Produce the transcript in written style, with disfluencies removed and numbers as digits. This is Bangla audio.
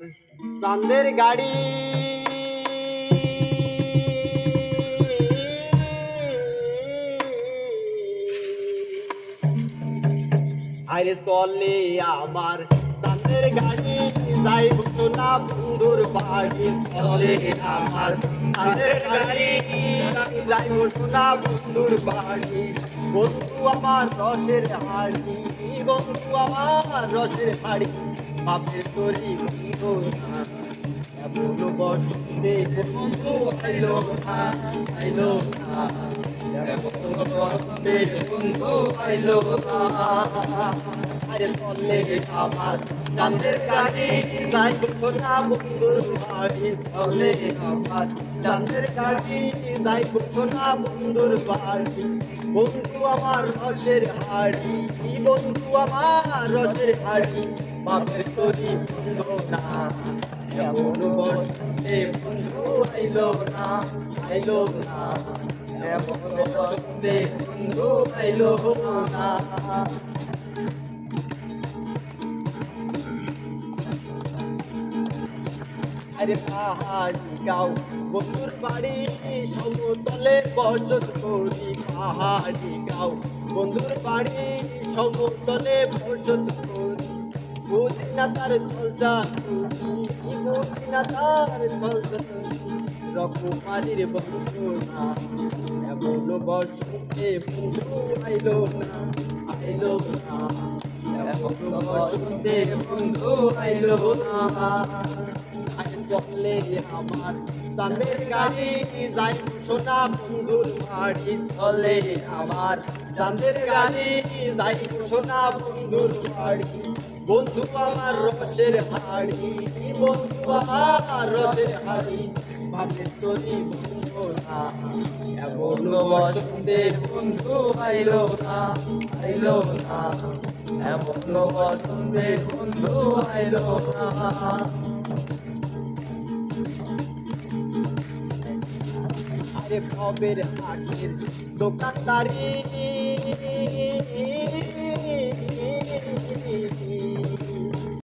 চাঁদের গাড়ি আরে চলে আমার চাঁদের গাড়ি যাইব না বন্ধুর বাড়ি চলে আমার চাঁদের গাড়ি যাইব না বন্ধুর বাড়ি বন্ধু আমার রসের হাড়ি বন্ধু আমার রসের হাড়ি বাপের তরি বন্ধু না এমন বসন্তে বন্ধু আইলো না আইলো না এমন বসন্তে বন্ধু আইলো না আরে চলে আমার চাঁদের গাড়ি যাইব না বন্ধুর বাড়ি চলে আমার চাঁদের গাড়ি যাইব না বন্ধুর বাড়ি বন্ধু আমার রসের হাড়ি বন্ধু আমার রসের হাড়ি বাপের তরি বন্ধু না এমন বসন্তে বন্ধু আইলো না আইলো না এমন বসন্তে বন্ধু আইলো না আরে পাহাড়ি গাও বন্ধুর বাড়ি সমতলে বসত করি পাহাড়ি গাও বন্ধুর বাড়ি সমতলে বসত করি বুঝি না তার চলতা বুঝি না তার চলতা রকমারির বন্ধু না এমন বসন্তে বন্ধু আইলো না আইলো না এমন বসন্তে বন্ধু আইলো না চলে আমার চাঁদের গাড়ি যাই সোনা বন্ধুর বাড়ি চলে আমার চাঁদের গাড়ি যাই সোনা বন্ধুর বাড়ি বন্ধু আমার রসের হাড়ি বন্ধু আমার রসের হাড়ি বাপের তরি বন্ধু না এমন বসন্তে বন্ধু আইলো না আইলো না এমন বসন্তে বন্ধু আইলো না আরে ভবের হাটের দোকানদারি